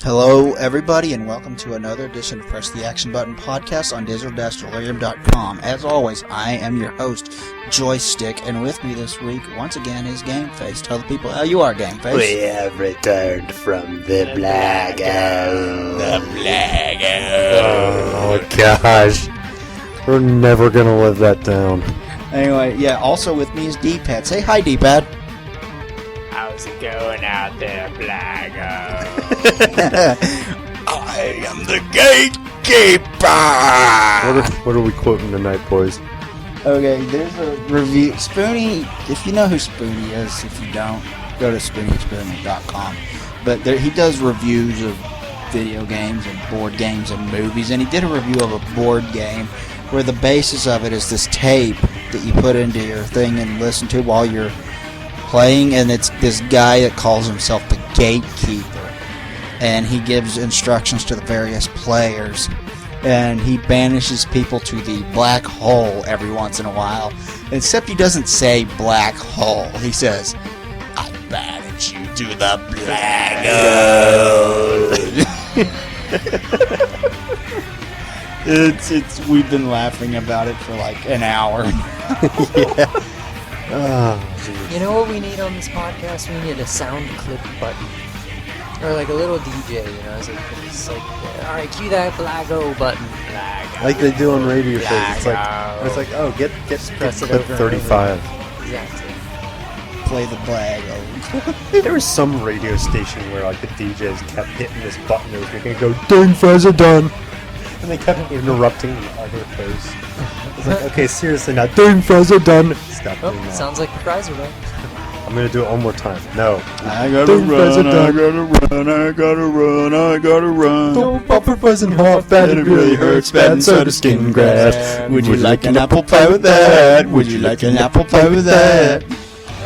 Hello, everybody, and welcome to another edition of Press the Action Button podcast on digital-delirium.com. As always, I am your host, Joystick, and with me this week, once again, is Gameface. Tell the people how you are, Gameface. We have returned from the Blagole. The Blagole. Oh, gosh. We're never going to live that down. Anyway, yeah, also with me is D-Pad. Say hi, D-Pad. How's it going out there, Blagole? I am the gatekeeper! What are we quoting tonight, boys? Okay, there's a review. Spoonie, if you know who Spoonie is, if you don't, go to SpoonieExperiment.com. But he does reviews of video games and board games and movies, and he did a review of a board game where the basis of it is this tape that you put into your thing and listen to while you're playing, and it's this guy that calls himself the gatekeeper, and he gives instructions to the various players, and he banishes people to the black hole every once in a while, except he doesn't say black hole. He says, I banish you to the black hole. We've been laughing about it for like an hour. Yeah. Oh, you know what we need on this podcast? We need a sound clip button. Or like a little DJ, you know? It's like alright, cue that Blagole button. Blagole. like they do on radio shows. It's like, oh, get press it clip over 35. Exactly. Play the Blagole. There was some radio station where like the DJs kept hitting this button. It was going to go, ding, fries are done. And they kept interrupting the other hosts. It's like, okay, seriously now, ding, fries are done. Stop doing that. Sounds like the fries are done. I'm going to do it one more time. No. I gotta run, I gotta run. Don't pop your fries in hot, bad, it really hurts, bad, and so does skin grass. Would you like an apple pie with that? Would you like an apple pie with that?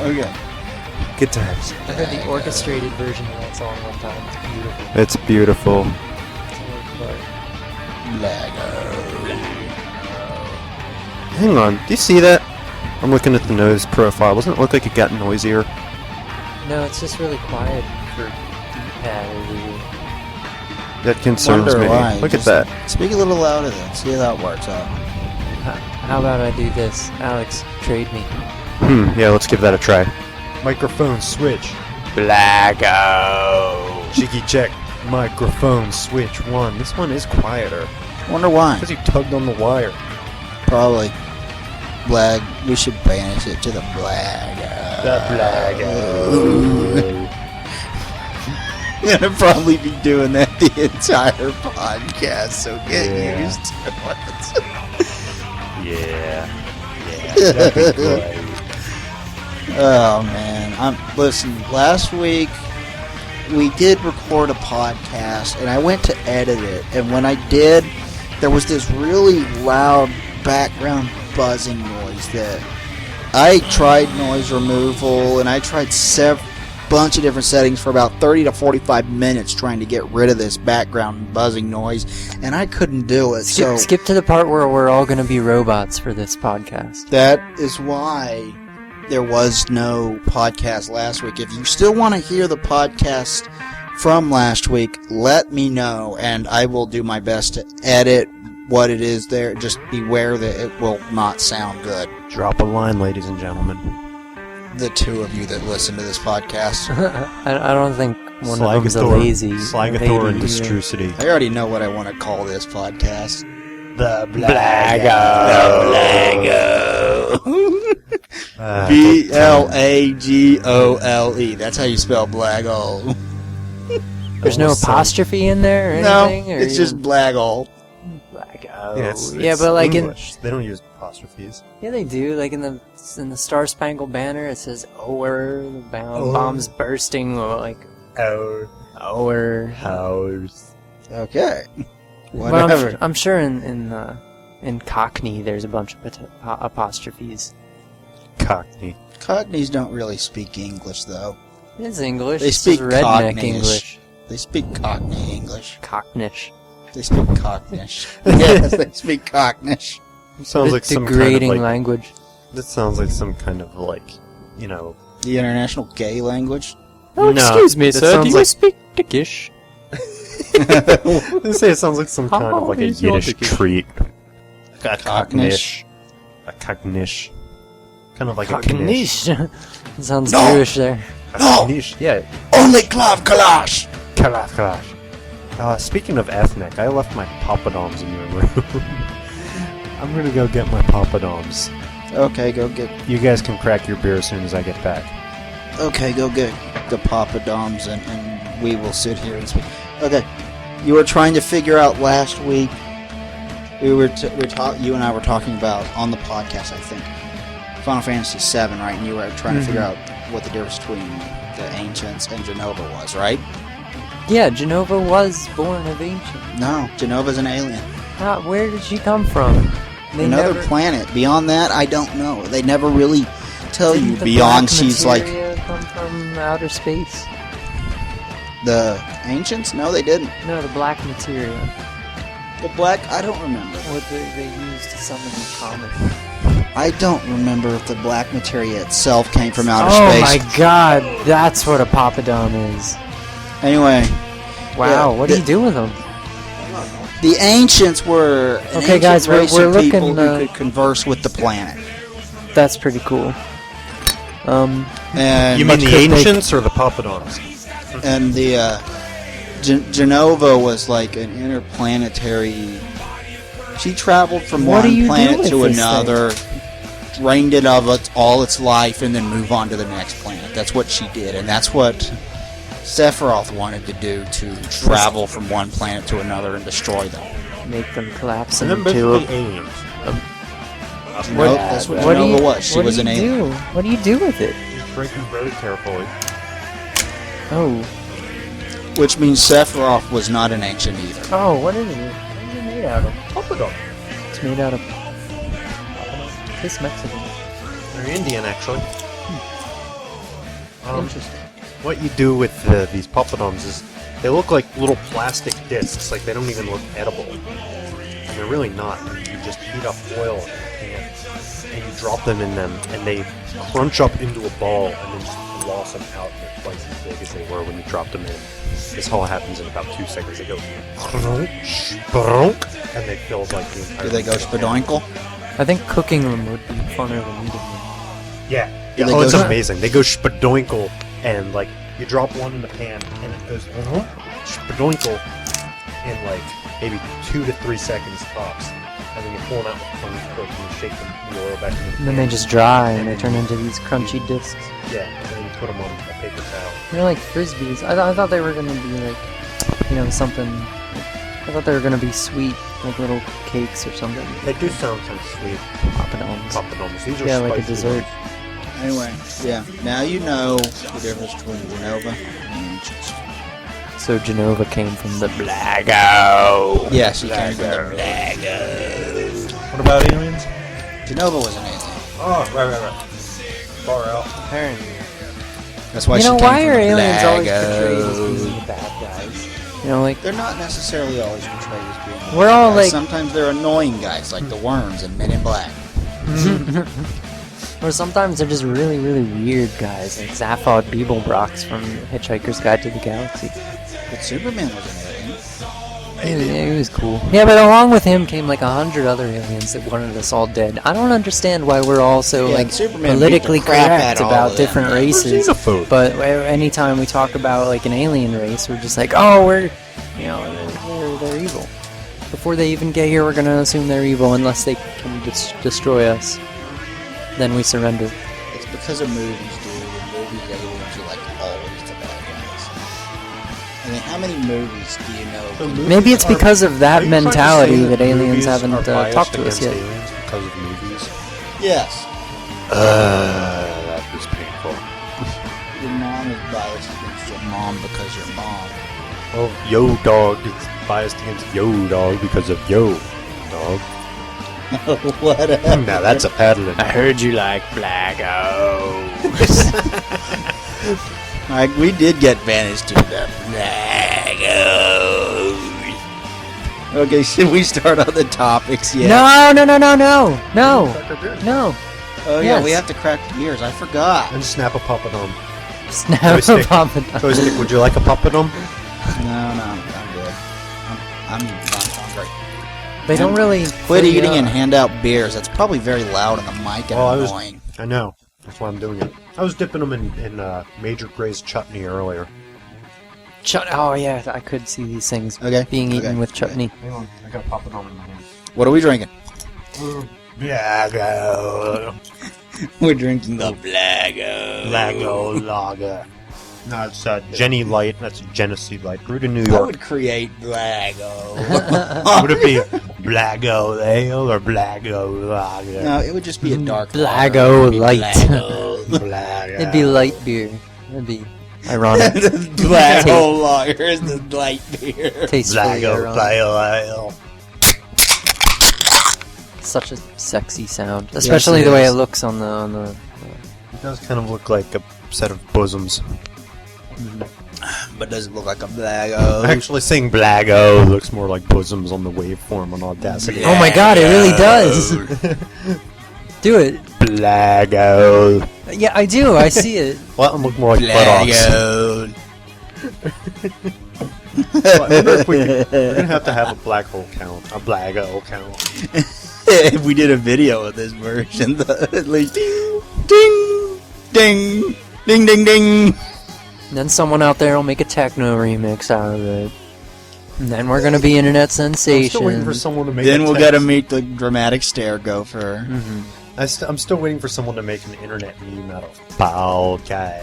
Okay. Good times. I heard the orchestrated version of that song one time. It's It's beautiful. beautiful. Hang on, do you see that? I'm looking at the nose profile. Doesn't it look like it got noisier? No, it's just really quiet for D-pad over here. That concerns Wonder me. why. Look at Just that. Speak a little louder then. See how that works out. How about I do this? Alex, trade me. Yeah, let's give that a try. Microphone switch. Blagole. Cheeky check. Microphone switch 1. This one is quieter. Wonder why. Because you tugged on the wire. Probably. We should banish it to the Blagole. I'm gonna probably be doing that the entire podcast, so get used to it. Yeah. That'd be great. Oh man, listen. Last week we did record a podcast, and I went to edit it. And when I did, there was this really loud background buzzing noise that I tried noise removal, and I tried bunch of different settings for about 30 to 45 minutes trying to get rid of this background buzzing noise, and I couldn't do it. Skip to the part where we're all going to be robots for this podcast. That is why there was no podcast last week. If you still want to hear the podcast from last week, let me know, and I will do my best to edit what it is there. Just beware that it will not sound good. Drop a line, ladies and gentlemen. The two of you that listen to this podcast. I don't think one of them's a lazy Slagathor and lady Distrucity. I already know what I want to call this podcast. The Blagole. That's how you spell Blagole. There's no apostrophe in there or No, anything? it's just Blagole. Yeah, but like English. They don't use apostrophes. Yeah, they do. Like in the Star Spangled Banner, it says "O'er the bombs bursting," or like "O'er house." Okay. Well, Whatever. I'm sure in Cockney there's a bunch of apostrophes. Cockney. Cockneys don't really speak English, though. It's English. They It's speak just redneck Cockneyish. English. They speak Cockney English. Cocknish. They speak Cocknish. Yes, they speak Cocknish. Sounds like some degrading kind of language. That sounds like some kind of The international gay language. Oh, No, excuse me, that sir. sounds Do you like- speak Dickish? They say it sounds like some kind of like a Yiddish treat. A Cocknish. A cocknish. Kind of like a Niche. Sounds No. Jewish there. No. Niche. Yeah. Only Klav Kalash! Speaking of ethnic, I left my poppadoms in your room. I'm gonna go get my poppadoms. Okay, go get. You guys can crack your beer as soon as I get back. Okay, go get the Papadoms, and we will sit here and speak. Okay, you were trying to figure out last week. You and I were talking about on the podcast, I think, Final Fantasy VII, right? And you were trying to figure out what the difference between the Ancients and Genova was, right? Yeah, Genova was born of ancient. No, Genova's an alien. Where did she come from? They Another never- planet. Beyond that, I don't know. They never really tell you. Didn't the Beyond, black she's like materia come from outer space. the Ancients. No, they didn't. No, the black materia. The black. I don't remember. What they used to summon the comet. I don't remember if the black materia itself came from outer Oh space. my god, that's what a Papadom is. Anyway, Wow, Yeah, what do you do with them? the Ancients were an Okay, ancient guys, race we're of people looking, who could converse with the planet. That's pretty cool. And You mean the could they- ancients or the poppadoms? and the Genova was like an interplanetary. She traveled from What do one you do planet with to this another, drained it of all its life, and then move on to the next planet. That's what she did, and that's what Sephiroth wanted to do, to travel from one planet to another and destroy them. Make them collapse And then into basically aliens. Nope, that's what What do Genova you- was. She what was do an you alien. do? What do you do with it? Break them very carefully. Oh, Which means Sephiroth was not an ancient either. oh, what is it? What is it made out of? Poppadom. It's made out of. This Mexican. They're Indian, actually. Interesting. What you do with these poppadoms is they look like little plastic discs, like they don't even look edible. And they're really not. You just heat up oil in a pan, and you drop them in them, and they crunch up into a ball, and then just blossom out, and they're twice as big as they were when you dropped them in. This all happens in about 2 seconds. They go and they fill like the entire. Do they go spadoinkle? I think cooking them would be funner than eating them. Yeah. Do they Oh, it's go- amazing. They go spadoinkle, and like you drop one in the pan, and it goes spadoinkle in like maybe 2 to 3 seconds tops, and then you pull them out with tongue quick and you shake the oil back in the And then pan. they just dry and they turn into these crunchy discs. Yeah, and then you put them on a paper towel. They're like frisbees. I thought they were gonna be like, something. I thought they were gonna be sweet, like little cakes or something. They do sound kind of sweet. Papadoms. Poppadoms. These are Yeah, like a spicy dessert. ones. Anyway, yeah. Now you know the difference between Genova and the Ancients. So Genova came from the Blagole. Yeah, she came from the Blagole. What about aliens? Genova was an alien. Oh, right. Far out. Apparently. That's why You she know, came why from are the aliens always portrayed as Blagole. being the bad guys? Like, They're not necessarily always portrayed as being. We're bad all guys. like- Sometimes they're annoying guys, like the worms in Men in Black. or sometimes they're just really, really weird guys, like Zaphod Beeblebrox from Hitchhiker's Guide to the Galaxy. But Superman was an alien. Yeah, he was cool. Yeah, but along with him came like 100 other aliens that wanted us all dead. I don't understand why we're all so Yeah, like Superman politically beat the crap correct out of all about of them. different Yeah. races. Xenophobe. But anytime we talk about like an alien race, we're just like, oh, they're evil. Before they even get here, we're gonna assume they're evil unless they can destroy us. Then we surrender. It's because of movies, dude. In movies, aliens are like always the bad guys. I mean, how many movies do you know? Maybe it's because of that Are you trying to mentality say that aliens movies haven't are biased talked to us against yet. aliens because of movies? Yes. That was painful. Your mom is biased against your mom because your mom. Oh, yo dog is biased against yo dog because of yo dog. Whatever. Now that's a paddling. I heard you like Blagole. Like, we did get banished to the Blagole. Okay, should we start on the topics yet? No. Oh yeah, Yes. we have to crack the beers. I forgot. And snap a poppadom. Snap Joystick. Papadom. Joystick, would you like a poppadom? No, I'm good. I'm not hungry. They don't really Quit fill you eating up. and hand out beers. That's probably very loud on the mic and annoying. I know. That's why I'm doing it. I was dipping them in Major Gray's chutney earlier. Oh yeah, I could see these things Okay. being eaten Okay. with chutney. Hang on, I gotta pop it on in my hand. What are we drinking? Blagole. We're drinking the Blagole. Blagole Lager. No, it's Jenny Light. That's Genesee Light. Brewed in New I York. would create Blagole. Would it be Blagole Ale or Blagole Lager? No, it would just be a dark Blagole lager. It'd be Light. Blagole. Blagole. It'd be light beer. That'd be ironic. The Blagole lager is the light beer. Tastefully Blagole ironic. Ale. Such a sexy sound, especially the way it looks on the. It does kind of look like a set of bosoms. But does it look like a Blagole? Actually, saying Blagole looks more like bosoms on the waveform on Audacity. Oh my god, it really does. Do it. Blagole. Yeah, I do. I see it. Well, I'm looking more like buttocks. Blagole. Well, I wonder if we're gonna have to have a black hole count, a Blagole count. If we did a video of this version, at least ding, ding, ding, ding, ding. Then someone out there will make a techno remix out of it. And then we're gonna be internet I'm still waiting for sensation. someone to make. Then a we'll text. get to meet the dramatic stare gopher. I'm still waiting for someone to make an internet meme out of podcast.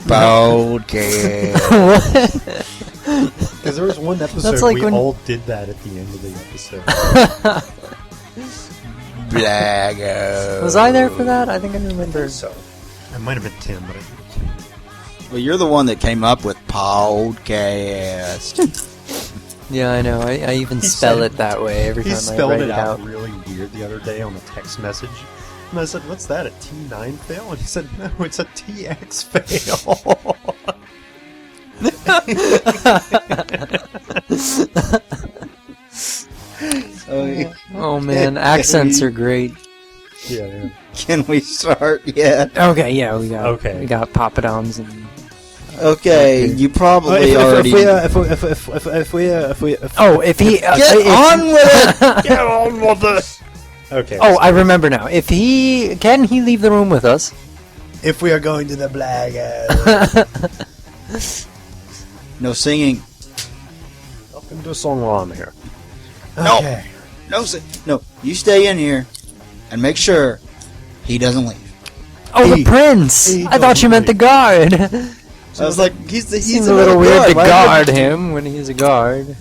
Podcast. Because there was one episode That's like we when- all did that at the end of the episode. Blagole. Was I there for that? I think I remember. So it might have been Tim, but Well, you're the one that came up with podcast. Yeah, I know. I even spell said- it that way every he time I spelled write it it out out. really weird the other day on a text message. And I said, "What's that? A T9 fail?" And he said, "No, it's a TX fail." Oh man, accents are great. yeah. Can we start yet? Okay, yeah, we got Okay. we got papadums and Okay, you probably If already we oh, if he get on with it. get on with this. Okay. oh, I remember now. If he can, he leave the room with us. if we are going to the Blagole. No singing. I'll do a song while I'm here. No. Okay. No. You stay in here and make sure he doesn't leave. Oh, He- the prince! he I thought you meant the guard. I was like, he's Seems a little weird to guard him when he's a guard.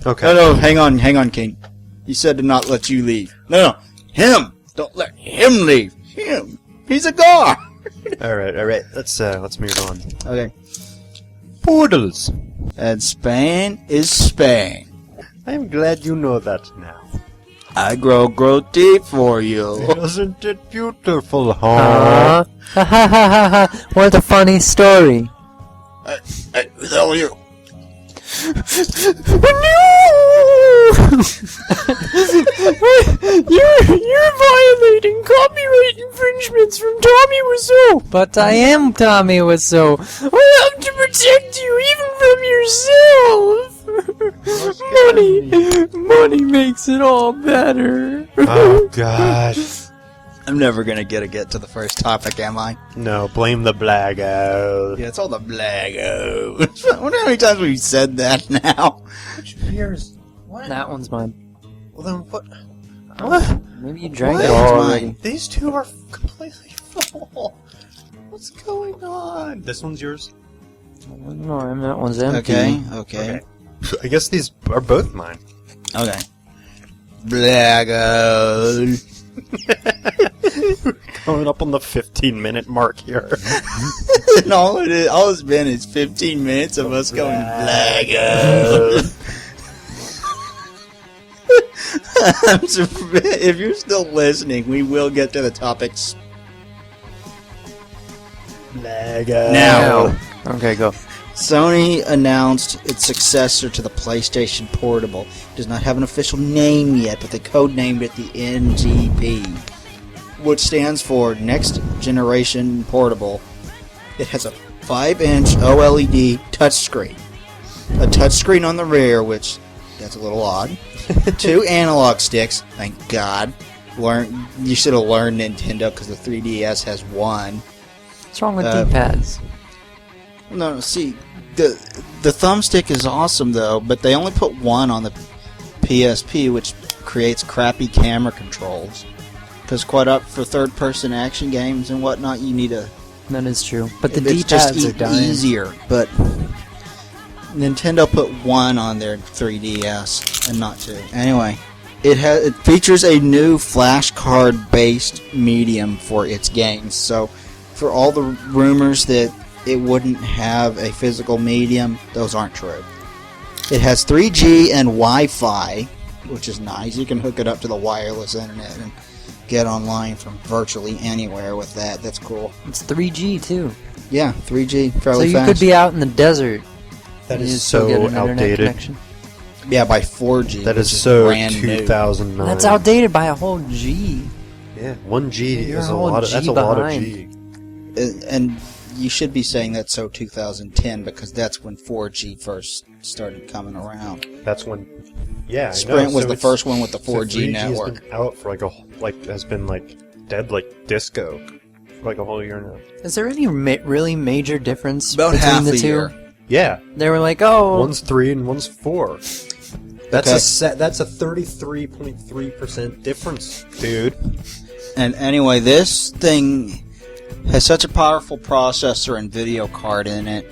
Okay. No, hang on, King. He said to not let you leave. No, him. Don't let him leave. Him. He's a guard. All right. Let's move on. Okay. Poodles. And Spain is Spain. I'm glad you know that now. I grow deep for you. Isn't it beautiful, huh? Ha ha ha ha ha! What a funny story. Hey, who the hell are you? You're violating copyright infringements from Tommy Wiseau. But I am Tommy Wiseau. I have to protect you even from yourself. Money makes it all better. Oh gosh. I'm never gonna get to the first topic, am I? No, blame the Blagole. Yeah, it's all the Blagole. I wonder how many times we've said that now. Which beers? That one's mine. Well then, what? What? Maybe you drank What? it It's already. mine. These two are completely full. What's going on? This one's yours. No, that one's empty. Okay. I guess these are both mine. Okay. Blagole. Coming up on the 15-minute mark here. And all it's been is 15 minutes of us going Blagole. If you're still listening, we will get to the topics Blagole. now. Okay, go. Sony announced its successor to the PlayStation Portable. It does not have an official name yet, but they codenamed it the NGP, which stands for Next Generation Portable. It has a 5-inch OLED touchscreen. A touchscreen on the rear, which That's a little odd. 2 analog sticks. Thank God. You should have learned Nintendo because the 3DS has 1. What's wrong with D-pads? No, see, the thumbstick is awesome though, but they only put 1 on the PSP, which creates crappy camera controls. Because quite up for third-person action games and whatnot, you need a. That is true. But the it's D-pads just are dying. easier. But Nintendo put 1 on their 3DS and not 2. Anyway, it features a new flashcard-based medium for its games. So, for all the rumors that it wouldn't have a physical medium, those aren't true. It has 3G and Wi-Fi, which is nice. You can hook it up to the wireless internet and get online from virtually anywhere with that. That's cool. It's 3G too. Yeah, 3G, So fairly you fast. could be out in the desert. That and is you still get so an internet outdated. connection. Yeah, by 4G. That is which so brand new. 2009. That's outdated by a whole G. Yeah, 1G You're is a a whole lot. That's G a lot of behind. G. And you should be saying that's so 2010 because that's when 4G first started coming around. That's when. Yeah, I Sprint know. was So the it's- first one with the so 4G 3G network. has been out for has been dead like disco for like a whole year now. Is there any really major difference About between half the a two? year. Yeah, They were like, oh, one's 3 and one's 4. That's Okay. That's a 33.3% difference, dude. And anyway, this thing has such a powerful processor and video card in it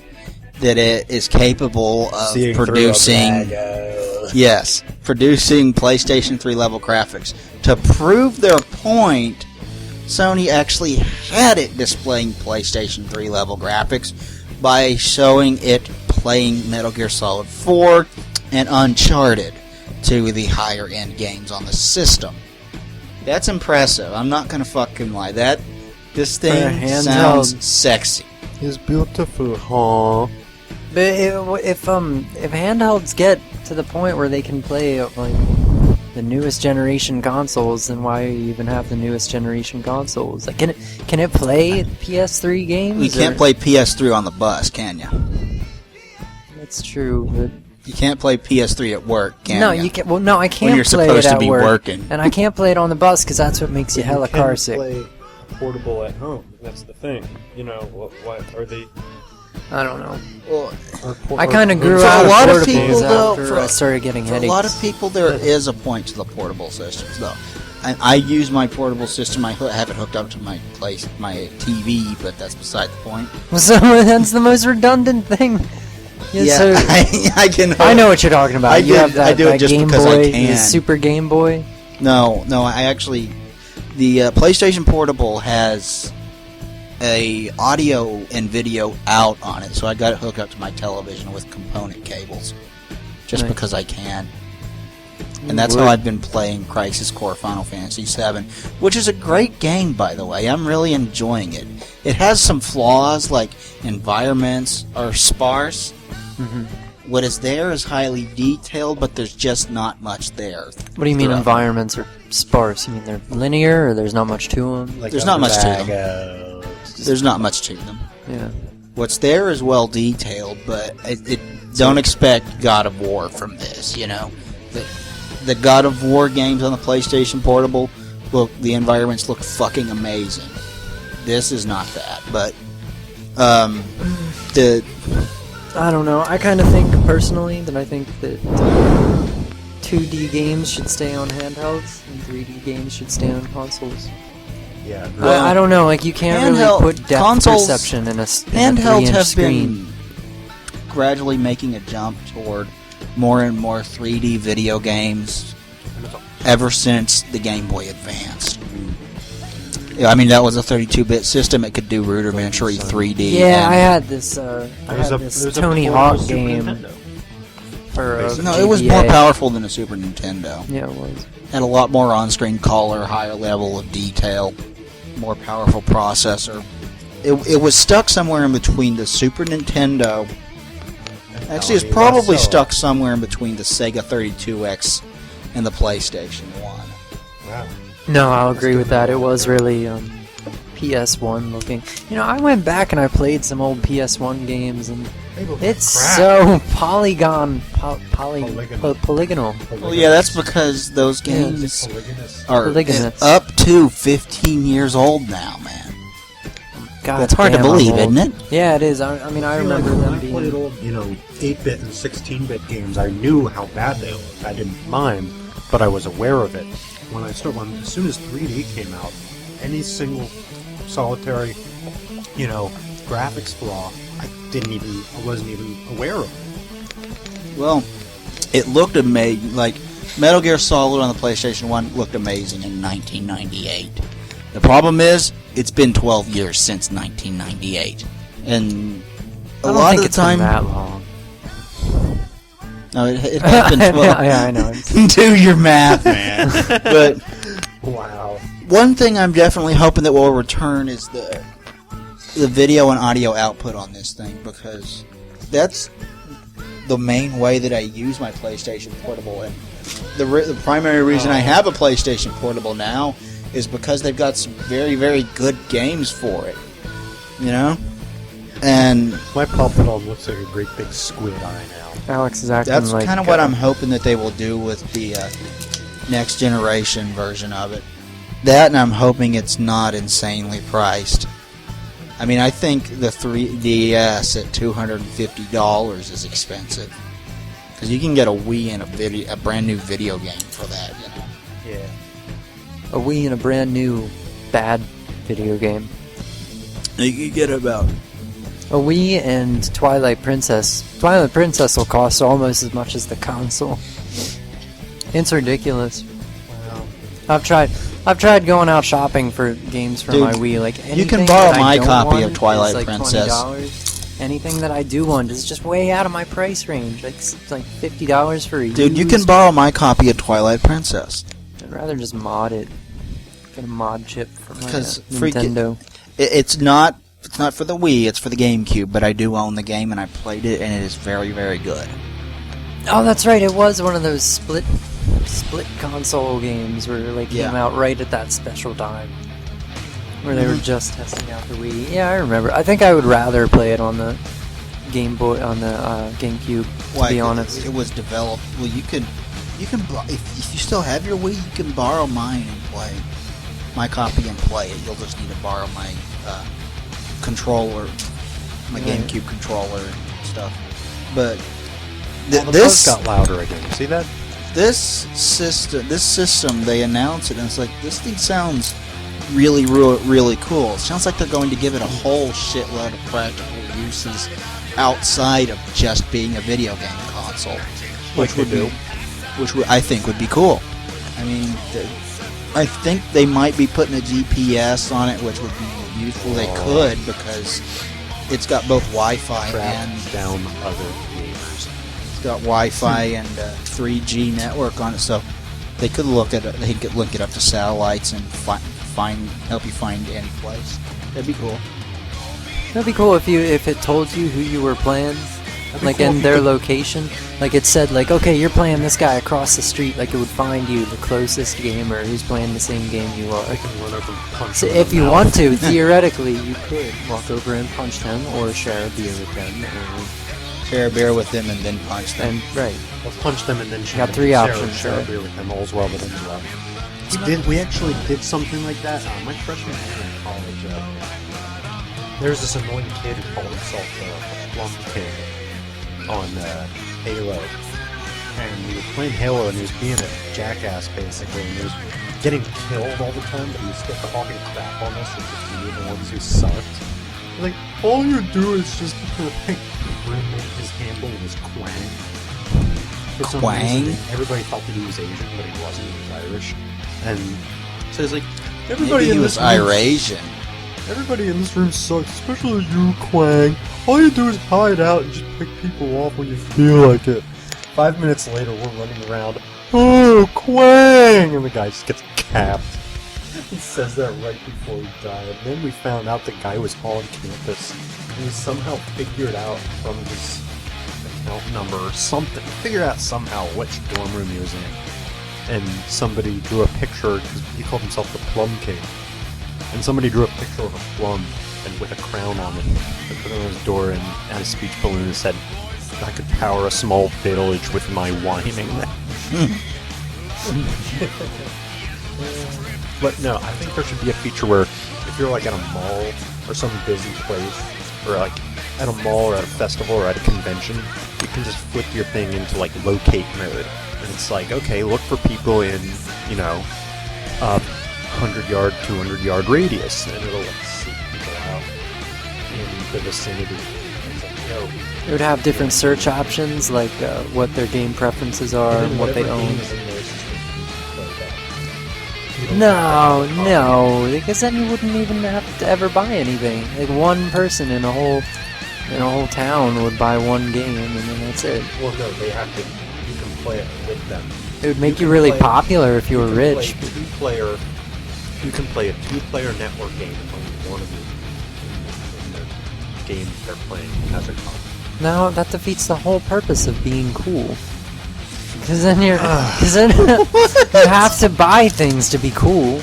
that it is capable of Seeing through a producing Blagole. yes, producing PlayStation 3 level graphics. To prove their point, Sony actually had it displaying PlayStation 3 level graphics by showing it playing Metal Gear Solid 4 and Uncharted, two of the higher end games on the system. That's impressive. I'm not gonna fucking lie. This For a thing handheld. sounds sexy. It's beautiful, huh? but if handhelds get to the point where they can play like the newest generation consoles, then why even have the newest generation consoles? Like, can it play PS3 games? You can't or- play PS3 on the bus, can you? That's true, but You can't play PS3 at work, can no, you? you can't. Well, no, I can't you're play supposed it to at be work, working. and I can't play it on the bus because that's what makes you hella can car sick. play portable at home. That's the thing. You know what are they? I don't know. Well, I kind of grew For a out of lot of portables people, though, after I started getting for a headaches. lot of people, there is a point to the portable systems, though. And I use my portable system. I have it hooked up to my TV, but that's beside the point. So that's the most redundant thing. Yeah, so I can. I know what you're talking about. I You did- have that, I do it that just Game because Boy, I the can. Super Game Boy. No, I actually. The PlayStation Portable has a audio and video out on it, so I got it hooked up to my television with component cables, just Nice. because I can. And that's how I've been playing Crisis Core Final Fantasy VII, which is a great game, by the way. I'm really enjoying it. It has some flaws, like environments are sparse. What is there is highly detailed, but there's just not much there. What do you mean throughout. environments are sparse? You mean they're linear, or there's not much to them? Like There's a not much to them. Blagole. There's not much to them. Yeah. What's there is well detailed, but don't expect God of War from this. You know, the God of War games on the PlayStation Portable, the environments look fucking amazing. This is not that, but the I don't know. I kind of think personally that 2D games should stay on handhelds and 3D games should stay on consoles. Yeah. Well, I don't know. Like you can't handheld- really put depth consoles- perception in a handhelds 3-inch have screen. been gradually making a jump toward more and more 3D video games ever since the Game Boy Advanced. Yeah, I mean, that was a 32-bit system. It could do rudimentary 3D. Yeah, and- I had this. Tony Hawk game for No, it was more GBA. powerful than a Super Nintendo. Yeah, it was. Had a lot more on-screen color, higher level of detail, more powerful processor. It was stuck somewhere in between the Super Nintendo. Actually, it's probably stuck somewhere in between the Sega 32X and the PlayStation 1. Wow. No, I'll agree with that. It was really PS1 looking. You know, I went back and I played some old PS1 games, and It's so polygonal. Well, yeah, that's because those games are Polygonous. up to 15 years old now, man. God, That's hard to damn, I'm believe, old. isn't it? Yeah, it is. I mean, I remember when them I played being. old, 8-bit and 16-bit games, I knew how bad they looked. I didn't mind, but I was aware of it. As soon as 3D came out, any single solitary, graphics flaw, I wasn't even aware of. Well, it looked amazing. Like, Metal Gear Solid on the PlayStation 1 looked amazing in 1998. The problem is, it's been 12 years since 1998. And a lot of the time... I don't think it's been that long. No, it has been 12. yeah, I know. Do your math, man. But Wow. one thing I'm definitely hoping that will return is the video and audio output on this thing, because that's the main way that I use my PlayStation Portable. And the primary reason I have a PlayStation Portable now is because they've got some very, very good games for it. And My Pop-It looks like a great big squid eye now. Alex is acting that's like. kind of what I'm hoping that they will do with the next generation version of it. That, and I'm hoping it's not insanely priced. I mean, I think the 3DS at $250 is expensive, because you can get a Wii and a brand new video game for that. Yeah. A Wii and a brand new bad video game. You can get about. A Wii and Twilight Princess. Twilight Princess will cost almost as much as the console. It's ridiculous. Wow. I've tried going out shopping for games for Dude, my Wii. Like you can anything borrow that I my don't copy want of Twilight is like Princess. $20. Anything that I do want is just way out of my price range. Like it's like $50 for a Dude, you can used- borrow my copy of Twilight Princess. I'd rather just mod it. Get a mod chip for my 'Cause Nintendo. It's not for the Wii, it's for the GameCube, but I do own the game and I played it, and it is very, very good. Oh, that's right. It was one of those split console games where they came Yeah. out right at that special time, where they were just testing out the Wii. Yeah, I remember. I think I would rather play it on the Game Boy, on the GameCube. To be honest, it was developed. Well, you can if you still have your Wii, you can borrow mine and play my copy and play it. You'll just need to borrow my controller, my GameCube controller and stuff. But The this buzz got louder again. See that? this system, they announced it, and it's like, this thing sounds really, really cool. It sounds like they're going to give it a whole shitload of practical uses outside of just being a video game console, which I think would be cool. I mean, I think they might be putting a GPS on it, which would be useful. They could, because it's got both Wi-Fi and down other gamers. it's got Wi-Fi and 3G network on it, so they could look at it. They could link it up to satellites and help you find any place. That'd be cool. that'd be cool if it told you who you were playing, be like cool in if their you could- location. Like it said, like, okay, you're playing this guy across the street. Like it would find you the closest gamer who's playing the same game you are. I can run over and punch So him in if the you mouth. want to, theoretically, you could walk over and punch them, or share a beer with them, or, Share a beer with them and then punch them. and right. I'll punch them and then Got three options, Share a right? beer with them. All's well that ends well. We actually did something like that my freshman year in college. There's this annoying kid who called himself the Plum King on Halo. And we were playing Halo, and he was being a jackass, basically, and he was getting killed all the time, but he was still talking crap on us, and we were the ones who sucked. Like, all you do is just, like, his handle was Quang. For some Quang? reason, everybody thought that he was Asian, but he wasn't, he was Irish. And so he's like, Maybe everybody he in was this room Irasian. Everybody in this room sucks, especially you, Quang. All you do is hide out and just pick people off when you feel like it. 5 minutes later, we're running around. Oh, Quang! And the guy just gets capped. He says that right before he died. And then we found out the guy was on campus. And he somehow figured out from his account number or something. Figured out somehow which dorm room he was in. And somebody drew a picture, because he called himself the Plum King. And somebody drew a picture of a plum and with a crown on it. They put it on his door and had a speech balloon that said, "I could power a small village with my whining." But no, I think there should be a feature where if you're like at a mall or some busy place, or like at a mall or at a festival or at a convention, you can just flip your thing into like locate mode. And it's like, okay, look for people in, 100-yard, 200-yard radius, and it'll like seek people out in the vicinity. It's like, yo, It would have different search options, like what their game preferences are and what they whatever own. game is in there, it's just gonna be like that. You don't No, have to- no, because then you wouldn't even have to ever buy anything. Like one person in a whole town would buy one game, and then that's it. Well, no, they have to. You can play it with them. It would make you can really play- popular if you were can rich. play two-player. You can play a two-player network game with only one of you in the game they're playing as a couple. No, that defeats the whole purpose of being cool. Because then you have to buy things to be cool.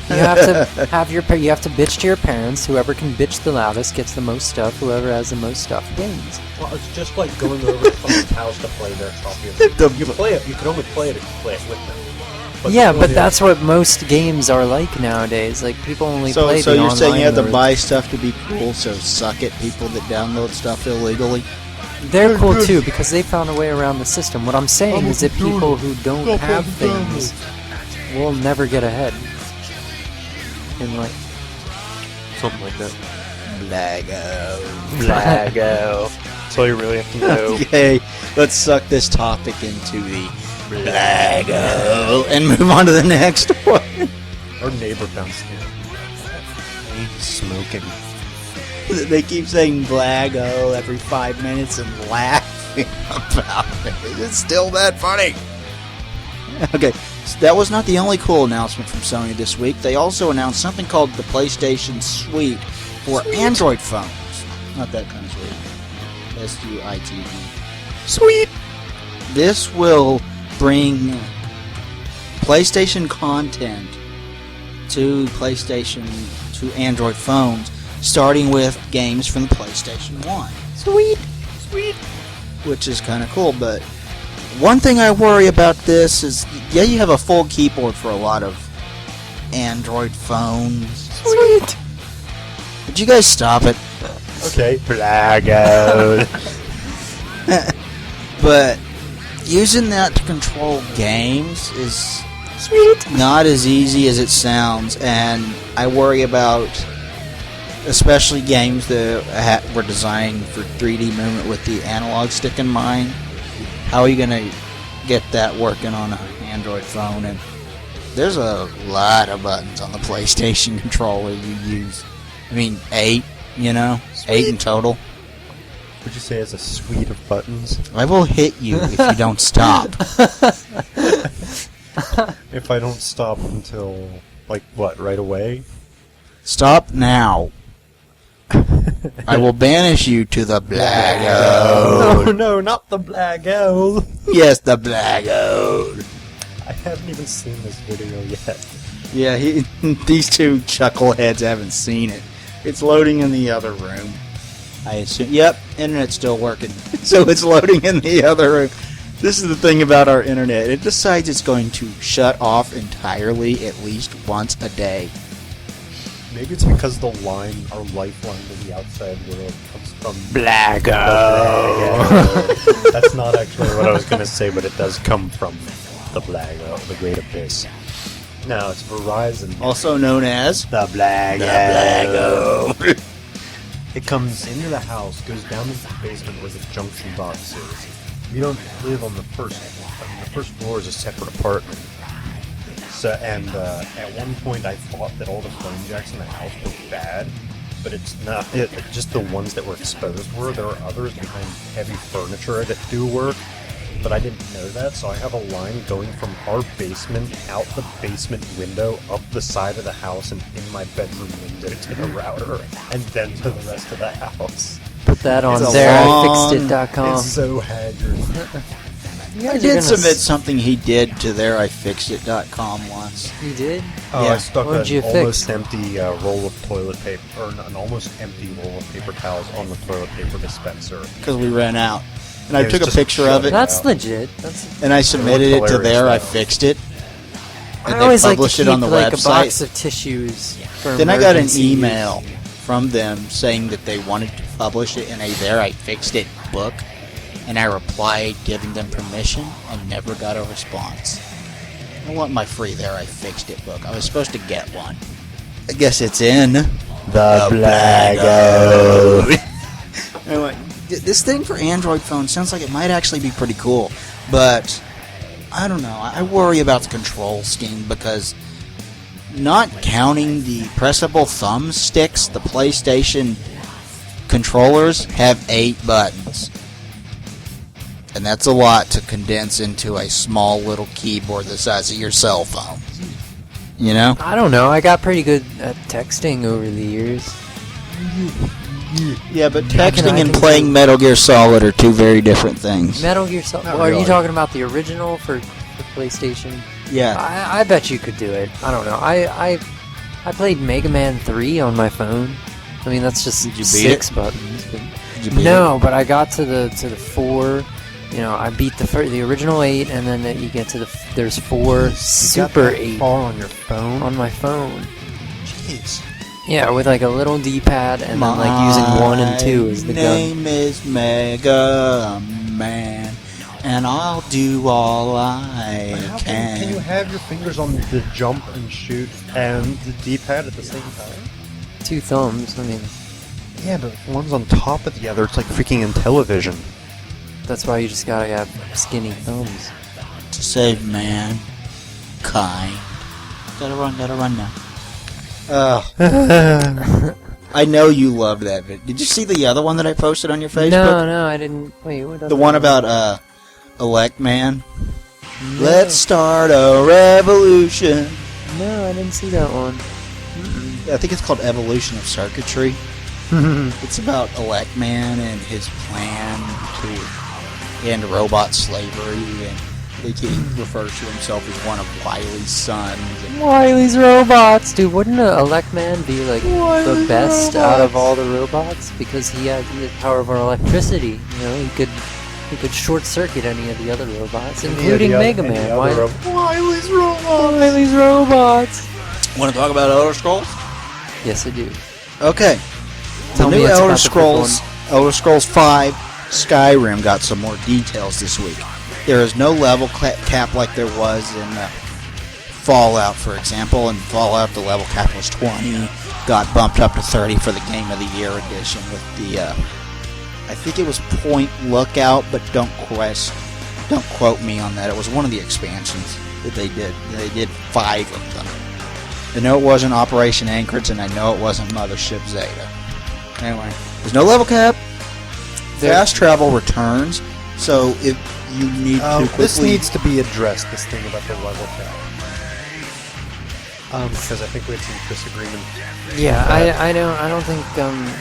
You have to you have to bitch to your parents. Whoever can bitch the loudest gets the most stuff. Whoever has the most stuff wins. Well, it's just like going over to someone's house to play their copy of it. You play it. You can only play it if you play it with them. Yeah, the but point that's what most games are like nowadays. Like people only play So the you're saying you have to online buy stuff to be cool, so suck it, people that download stuff illegally. They're cool too because they found a way around the system. What I'm saying is that people who don't have things will never get ahead. In like something like that. Blagole. That's all you really have to know. Okay, let's suck this topic into the Blagole and move on to the next one. Our neighbor downstairs. He's smoking. They keep saying Blagole every 5 minutes and laughing about it. It's still that funny. Okay, so that was not the only cool announcement from Sony this week. They also announced something called the PlayStation Suite for Android phones. Not that kind of sweet. SUITE. Sweet. This will bring PlayStation content to Android phones, starting with games from the PlayStation 1. Sweet. Which is kind of cool, but one thing I worry about this is, yeah, you have a full keyboard for a lot of Android phones. Sweet. Would you guys stop it? Okay. Blagole. But using that to control games is sweet. not as easy as it sounds, and I worry about especially games that were designed for 3D movement with the analog stick in mind. How are you going to get that working on an Android phone? And there's a lot of buttons on the PlayStation controller you use. I mean, 8, 8 in total. Would you say it's a suite of buttons? I will hit you if you don't stop. If I don't stop until, like, what, right away? Stop now. I will banish you to the Blagole. Oh no, not the Blagole. Yes, the Blagole. I haven't even seen this video yet. Yeah, these two chuckleheads haven't seen it. It's loading in the other room. I assume. Yep, internet's still working. So it's loading in the other room. This is the thing about our internet. It decides it's going to shut off entirely at least once a day. Maybe it's because our lifeline to the outside world comes from Blagole. That's not actually what I was going to say, but it does come from the Blagole, the Great Abyss. No, it's Verizon. Also known as The Blagole. It comes into the house, goes down into the basement where the junction box is. You don't live on the first floor. The first floor is a separate apartment. So, and at one point I thought that all the phone jacks in the house were bad, but it's not. Just the ones that were exposed were. There are others behind heavy furniture that do work, but I didn't know that, so I have a line going from our basement out the basement window, up the side of the house, and in my bedroom window to the router, and then to the rest of the house. Put that on It's a there. long- Fixedit.com. It's so haggard. You I guys are did gonna submit something he did to their iFixit.com once. You did? Oh, Yeah. I stuck What'd you an fix? almost empty roll of toilet paper, or an almost empty roll of paper towels on the toilet paper dispenser. Because we ran out. And I It was took a just picture of it, That's out. legit. That's. and I submitted it looked to their hilarious, though. iFixit. And I they always like to published keep it on the like a website. box of tissues. For Then I got an emergency use. email from them saying that they wanted to publish it in a There I Fixed It book, and I replied giving them permission and never got a response. I want my free There I Fixed It book. I was supposed to get one. I guess it's in the Blagole. Anyway, this thing for Android phone sounds like it might actually be pretty cool, but I don't know. I worry about the control scheme because, not counting the pressable thumbsticks, the PlayStation controllers have 8 buttons. And that's a lot to condense into a small little keyboard the size of your cell phone. You know? I don't know. I got pretty good at texting over the years. Yeah, but I texting and can playing do- Metal Gear Solid are two very different things. Metal Gear Solid. Not Are you really. talking about the original for PlayStation? Yeah. I bet you could do it. I don't know. I played Mega Man 3 on my phone. I mean, that's just Did you beat 6 it? buttons. But Did you beat no, but I got to the 4. You know, I beat the original 8, and then you get to there's 4 Super 8 far on your phone. on my phone. it? Jeez. Yeah, with like a little D-pad, and then like using 1 and 2 as the My gun. name is Mega Man, and I'll do all I How can. can you have your fingers on the jump and shoot and the D-pad at the same time? 2 thumbs. I mean, Yeah, but if one's on top of the other, it's like freaking Intellivision. that's why you just gotta have skinny thumbs. To save man, kind. Gotta run now. I know you loved that video. Did you see the other one that I posted on your Facebook? No, I didn't. Wait, what? The one about Elect Man. Let's start a revolution. No, I didn't see that one. I think it's called Evolution of Circuitry. It's about Elect Man and his plan to end robot slavery, and he refers to himself as one of Wily's sons. And Wily's robots, dude. Wouldn't Elect Man be like the best out of all the robots because he had the power of our electricity? You know, he could short circuit any of the other robots, including Mega Man. Wily's robots. Wily's robots. Want to talk about Elder Scrolls? Yes, I do. Okay. Tell The me new it's Elder about the purple Scrolls, Elder Scrolls 5 Skyrim got some more details this week. There is no level cap like there was in Fallout, for example. In Fallout, the level cap was 20. Got bumped up to 30 for the Game of the Year edition with the, I think it was Point Lookout, but don't quote me on that. It was one of the expansions that they did. They did 5 of them. I know it wasn't Operation Anchorage, and I know it wasn't Mothership Zeta. Anyway, there's no level cap. Fast travel returns, so if you need to quickly... This needs to be addressed, this thing about the level cap. Because I think we had some disagreement. Yeah, I don't think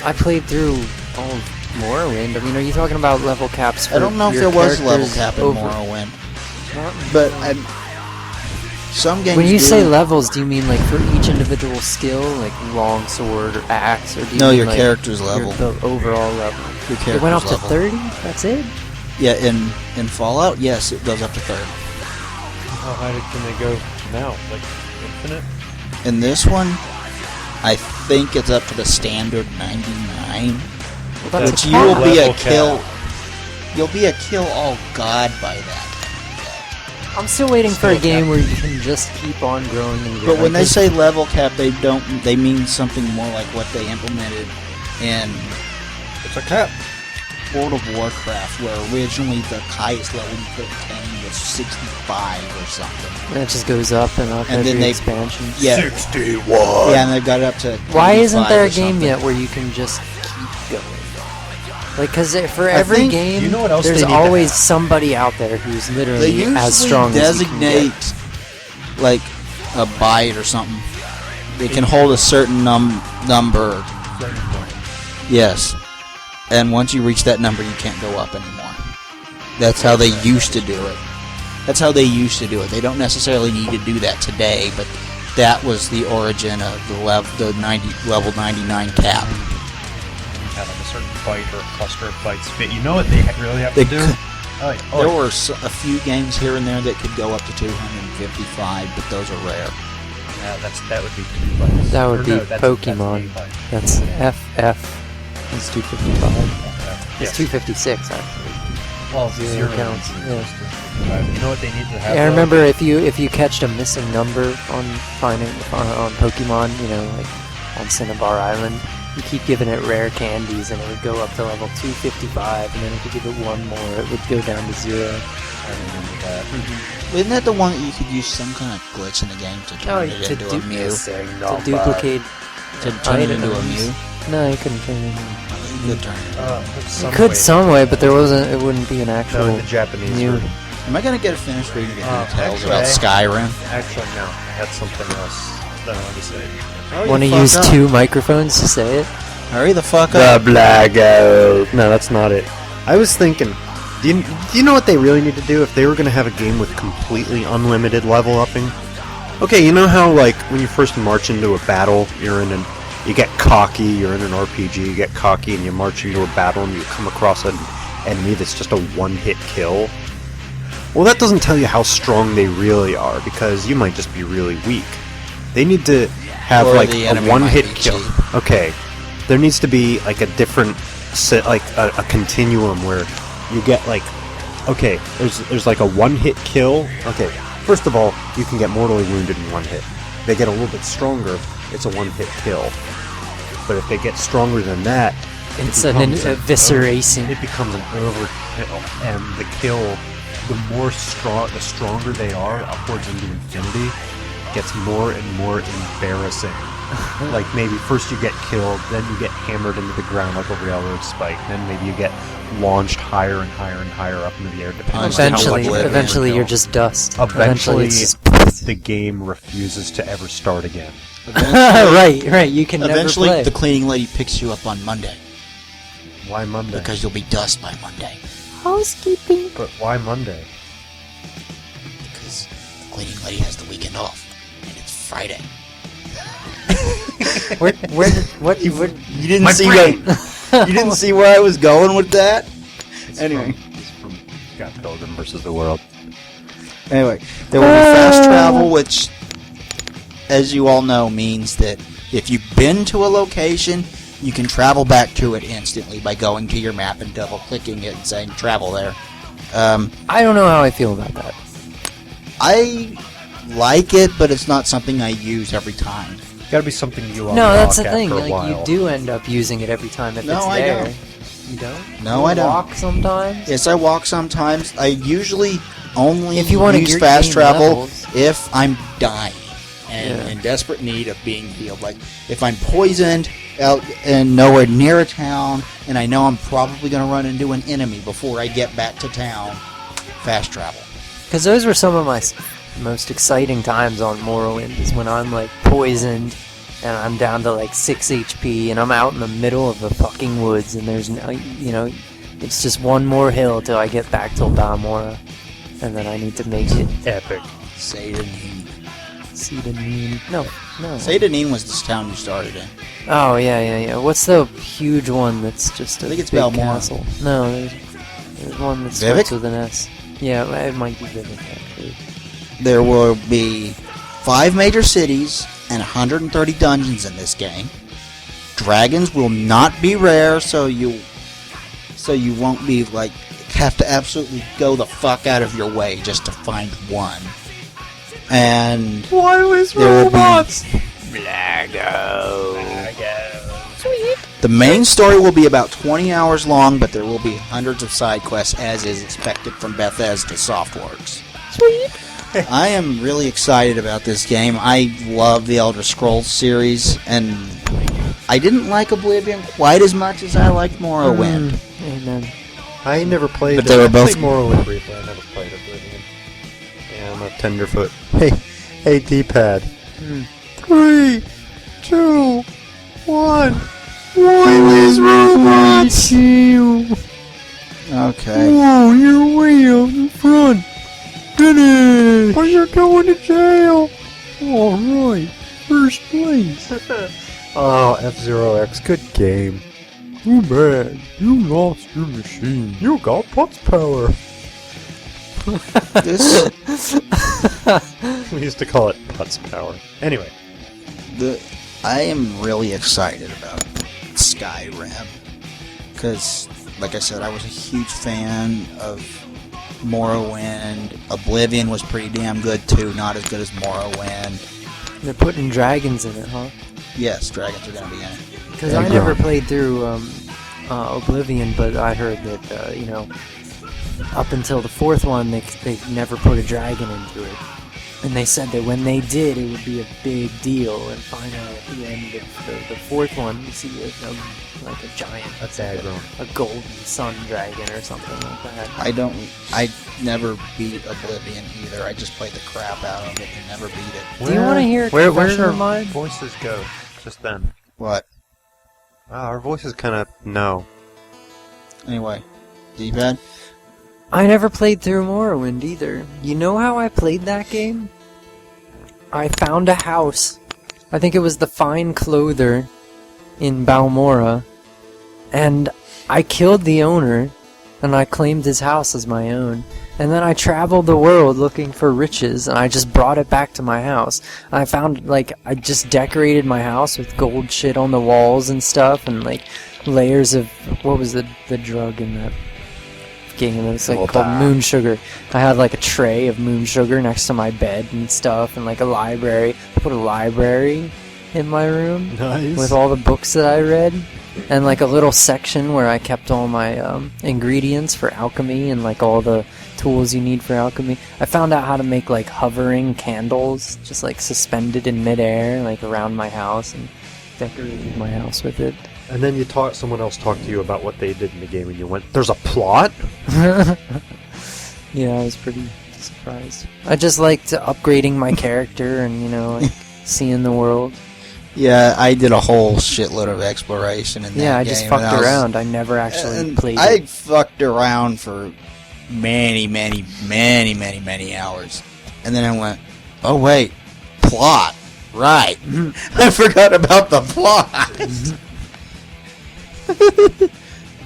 I played through all of Morrowind. I mean, are you talking about level caps? For I don't know if your there was level characters cap in over- Morrowind, but some games When you do. say levels, do you mean like for each individual skill, like long sword or axe, or do you No, mean your like character's level. the overall level? Your It went up character's to level. 30. That's it. Yeah, in Fallout, yes, it goes up to 30. How high can they go now? Like infinite? In this one, I think it's up to the standard 99. Well, that's Which a you will cap. be a Level kill. cap. You'll be a kill all god by that. I'm still waiting for a Still game cap. where you can just keep on growing and growing. But when they 'cause say level cap, they mean something more like what they implemented in It's a cap. World of Warcraft, where originally the highest level you could obtain was 65 or something. and it just goes up and up And every then they- expansion. Yeah, 61. yeah, and they've got it up to. Why isn't 85 there or a game something. yet where you can just keep going? Like, because for every think- game, you know what else there's they need to always have? somebody out there who's They literally usually as strong as you can designate get. like a byte or something. They can hold a certain number. Yes, and once you reach that number, you can't go up anymore. That's how they used to do it. That's how they used to do it. They don't necessarily need to do that today, but that was the origin of the level 99 cap. Have like a certain fight or a cluster of fights fit. You know what they really have to do? There were a few games here and there that could go up to 255, but those are rare. That would be 2 fights. That would Or be no, that's Pokemon. fight. That's FF. It's 255. It's 256 actually. Well, Zero counts. Yeah. You know what they need to have? Yeah, I remember if you catched a missing number on Pokemon, you know, like on Cinnabar Island, you keep giving it rare candies, and it would go up to level 255, and then if you give it one more, it would go down to 0. I remember that. Isn't that the one that you could use some kind of glitch in the game to turn it into a Mew? To duplicate. To turn it into a Mew? No, you couldn't turn it into. You could turn it. You could some way, but there wasn't. It wouldn't be an actual. No, the Japanese Mew. version. Am I gonna get a finished reading the details actually, about Skyrim? Actually, no. I had something else that I wanted to say. Want to use 2 microphones to say it? Hurry the fuck up. Blagole. No, that's not it. I was thinking, do you know what they really need to do if they were going to have a game with completely unlimited level upping? Okay, you know how like when you first march into a battle, you get cocky, you're in an RPG, you get cocky and you march into a battle and you come across an enemy that's just a one-hit kill? Well, that doesn't tell you how strong they really are, because you might just be really weak. They need to have Or like the a enemy one-hit might be kill. cheap. Okay, there needs to be like a different, like a continuum where you get like, okay, there's like a one-hit kill. Okay, first of all, you can get mortally wounded in one hit. They get a little bit stronger, it's a one-hit kill. But if they get stronger than that, It's an evisceration. it becomes an overkill, and the kill, the stronger they are, upwards into infinity, gets more and more embarrassing. Like maybe first you get killed, then you get hammered into the ground like a railroad spike, then maybe you get launched higher and higher and higher up into the air. Depending on how much Eventually, you you're kill. just dust. Eventually, it's just the game refuses to ever start again. right. You can Eventually, never play. the cleaning lady picks you up on Monday Why Monday? because you'll be dust by Monday. Housekeeping. But why Monday? Because the cleaning lady has the weekend off, and it's Friday. What? You didn't see you didn't see where I was going with that. Anyway, It's from Scott Pilgrim versus the World. Anyway, there will be fast travel, which, as you all know, means that if you've been to a location, you can travel back to it instantly by going to your map and double-clicking it and saying travel there. I don't know how I feel about that. I like it, but it's not something I use every time. Got to be something you No, unlock that's the after thing. a Like while. you do end up using it every time if No, it's I there. don't. You don't? No, You I don't. Walk sometimes. Yes, I walk sometimes. I usually only If you wanna use gain fast travel levels. if I'm dying and Yeah. in desperate need of being healed. Like, if I'm poisoned out and nowhere near a town, and I know I'm probably going to run into an enemy before I get back to town, fast travel. Because those were some of my most exciting times on Morrowind, is when I'm like poisoned and I'm down to like 6 HP and I'm out in the middle of the fucking woods and there's no, it's just one more hill till I get back to Balmora, and then I need to make it. Epic. Seydaneen. Seydaneen. No. Seydaneen was this town you started in. Oh yeah. What's the huge one that's just a I think it's big Balmora. castle? No, there's one that starts with an S. Yeah, it might be Vivek actually. There will be 5 major cities and 130 dungeons in this game. Dragons will not be rare, so you won't be like have to absolutely go the fuck out of your way just to find one. And Why was there will be Blagole. the main story will be about 20 hours long, but there will be hundreds of side quests, as is expected from Bethesda Softworks. Sweet. I am really excited about this game. I love the Elder Scrolls series, and I didn't like Oblivion quite as much as I liked Morrowind. Amen. I never played. But they were both- I played Morrowind briefly. I never played Oblivion. Yeah, I'm a tenderfoot. Hey, D-pad. 3, 2, 1. Why these robots? Okay. Whoa, you're way out in front. Finish. Or you're going to jail. All right, first place. Oh, F-Zero X, good game. Too bad, you lost your machine. You got Putz power. This We used to call it Putz power. Anyway. I am really excited about Skyrim because, like I said, I was a huge fan of Morrowind. Oblivion was pretty damn good too, not as good as Morrowind. They're putting dragons in it, huh? Yes, dragons are gonna be in it. Because I never played through Oblivion, but I heard that you know, up until the fourth one, they never put a dragon into it, and they said that when they did, it would be a big deal. And finally, at the end of the fourth one, you see like a giant, a golden sun dragon or something like that. I never beat Oblivion either. I just played the crap out of it and never beat it. Do you want to hear a confession of mine? Voices go just then? What? Our voices kind of no. Anyway, D-pad? I never played through Morrowind either. You know how I played that game? I found a house. I think it was the Fine Clother in Balmora. And I killed the owner, and I claimed his house as my own. And then I traveled the world looking for riches, and I just brought it back to my house. And I found, like, I just decorated my house with gold shit on the walls and stuff, and, like, layers of, what was the drug in that game? It was, like, called moon sugar. I had, like, a tray of moon sugar next to my bed and stuff, and, like, a library. I put a library in my room. Nice. With all the books that I read. And, like, a little section where I kept all my ingredients for alchemy and, like, all the tools you need for alchemy. I found out how to make, like, hovering candles, just, like, suspended in midair, like, around my house, and decorated my house with it. And then someone else talked to you about what they did in the game, and you went, "There's a plot?" Yeah, I was pretty surprised. I just liked upgrading my character and, you know, like, seeing the world. Yeah, I did a whole shitload of exploration in that game. Yeah, I just fucked around. I never actually played I it. fucked around for many hours. And then I went, oh wait, plot. Right. I forgot about the plot.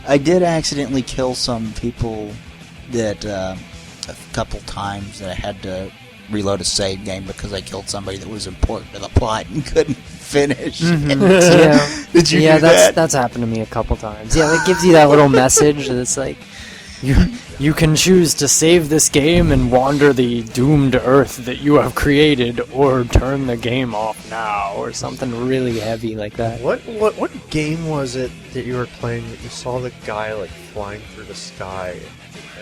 I did accidentally kill some people that a couple times that I had to reload a save game because I killed somebody that was important to the plot and couldn't finish. Yeah. Did you do that's that? happened to me a couple times. Yeah, it gives you that little message that's like, you can choose to save this game and wander the doomed earth that you have created, or turn the game off now, or something really heavy like that. What game was it that you were playing that you saw the guy like flying through the sky?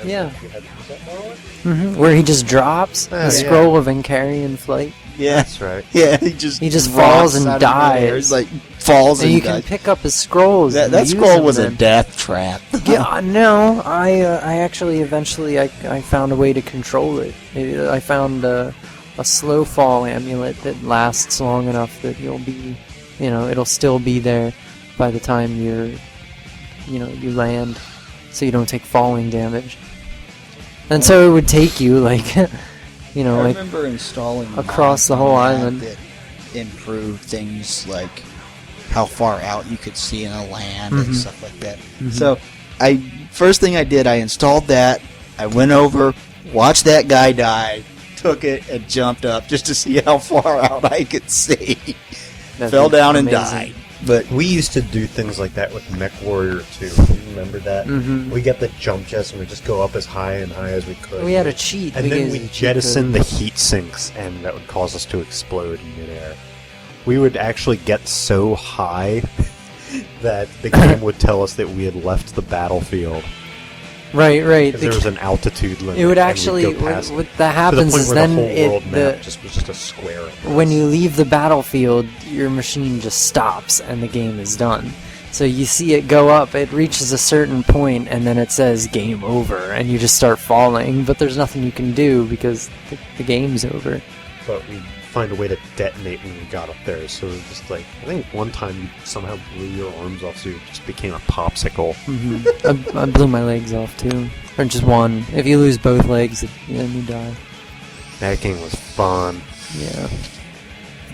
Yeah. Was that Morrowind? Where he just drops Oh, the scroll of Incarian Flight. Yeah. That's right. Yeah, he just falls rocks and out of midair. dies. He's like falls And and you dies. can pick up his scrolls. That and use scroll them was a then. death trap. Yeah, no, I actually eventually I found a way to control it. I found a slow fall amulet that lasts long enough that you'll be, you know, it'll still be there by the time you land, so you don't take falling damage. And so it would take you like, you know, I like remember installing across mods the whole on that island. that improved things like how far out you could see in a land and stuff like that. So first thing I did, I installed that. I went over, watched that guy die, took it, and jumped up just to see how far out I could see. That'd Fell be down and amazing. died. But We used to do things like that with Mech Warrior 2. You remember that? Mhm. We get the jump jets and we just go up as high and high as we could. We had a cheat. And then gave we us a cheat jettison code. the heat sinks, and that would cause us to explode in midair. We would actually get so high that the game would tell us that we had left the battlefield. Right. Because there was an altitude limit. It would and we'd actually, go past what it. that happens to the point is where then the whole world map the just was just a square. when you leave the battlefield, your machine just stops and the game is done. So you see it go up, it reaches a certain point, and then it says game over, and you just start falling, but there's nothing you can do because the game's over. but we'd find a way to detonate when we got up there. So it was just like, I think one time you somehow blew your arms off, so you just became a popsicle. I blew my legs off too, or just one. If you lose both legs, then you die. That game was fun. Yeah.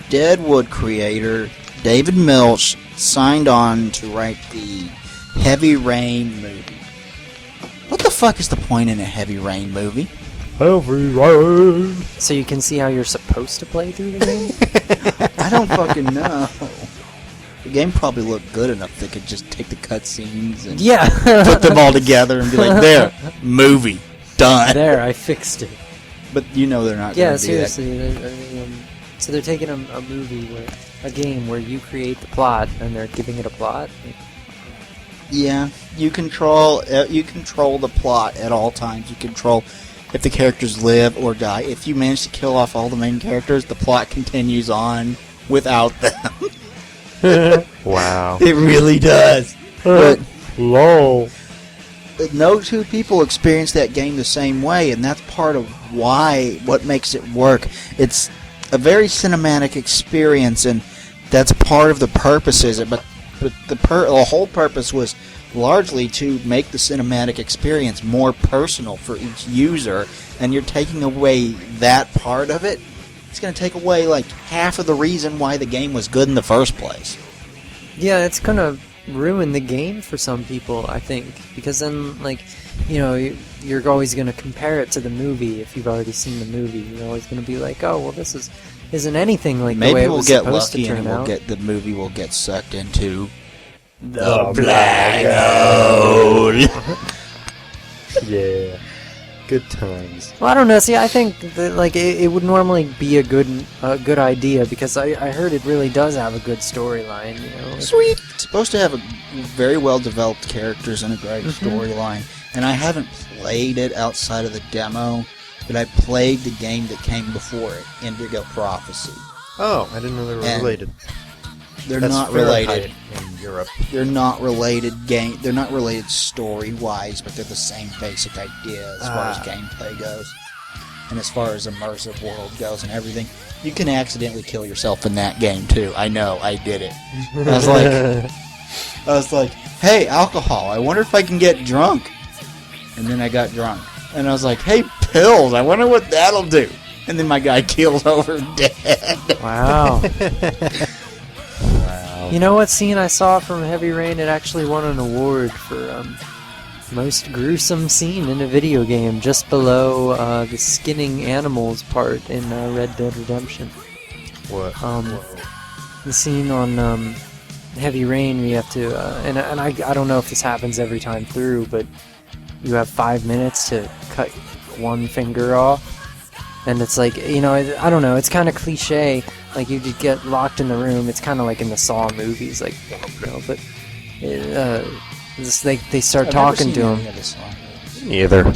Deadwood creator David Milch signed on to write the Heavy Rain movie. What the fuck is the point in a Heavy Rain movie? Heavy Rain. So you can see how you're supposed to play through the game? I don't fucking know. The game probably looked good enough they could just take the cutscenes and Yeah. put them all together and be like, there, movie, done. There, I fixed it. But you know they're not Yeah, going to do that. seriously. So they're taking a movie, a game where you create the plot, and they're giving it a plot? Yeah, you control the plot at all times. You control if the characters live or die. If you manage to kill off all the main characters, the plot continues on without them. Wow. It really does. But LOL. no two people experience that game the same way, and that's part of what makes it work. It's a very cinematic experience, and that's part of the purpose is it. But the whole purpose was largely to make the cinematic experience more personal for each user, and you're taking away that part of it. It's going to take away like half of the reason why the game was good in the first place. Yeah, it's gonna ruin the game for some people, I think, because then, like, you know, you're always gonna compare it to the movie. If you've already seen the movie, you're always gonna be like, oh, well, this isn't anything like the way Maybe it we'll was get supposed lucky to and turn out. the movie will get sucked into The Blagole. Yeah. Good times. Well, I don't know. See, I think that like it would normally be a good idea because I heard it really does have a good storyline. You know, Sweet. It's supposed to have a very well developed characters and a great storyline. And I haven't played it outside of the demo, but I played the game that came before it, Indigo Prophecy. Oh, I didn't know they were And related. They're That's not Fahrenheit related. in Europe. They're not related They're not related story-wise, but they're the same basic idea as far as gameplay goes, and as far as immersive world goes and everything. You can accidentally kill yourself in that game too. I know, I did it. I was like, hey, alcohol. I wonder if I can get drunk. And then I got drunk, and I was like, hey, pills. I wonder what that'll do. And then my guy keeled over dead. wow. Wow. You know what scene I saw from Heavy Rain? It actually won an award for most gruesome scene in a video game, just below the skinning animals part in Red Dead Redemption. What? The scene on Heavy Rain, we have to, and I don't know if this happens every time through, but you have 5 minutes to cut one finger off. And it's like, you know, I don't know, it's kind of cliche. Like, you just get locked in the room. It's kind of like in the Saw movies, like, you know, but they start talking to him. Neither.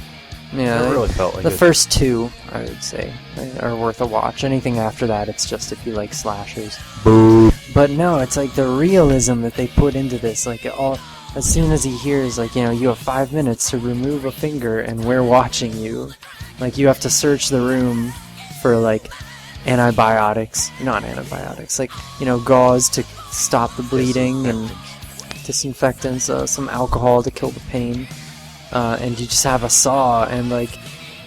Yeah, It really felt like the it. first two, I would say, are worth a watch. Anything after that, it's just if you like slashers. Boo. But no, it's like the realism that they put into this. Like, as soon as he hears, like, you know, you have 5 minutes to remove a finger and we're watching you. Like, you have to search the room for, like, antibiotics. Not antibiotics. Like, you know, gauze to stop the bleeding and disinfectants, some alcohol to kill the pain. And you just have a saw and, like,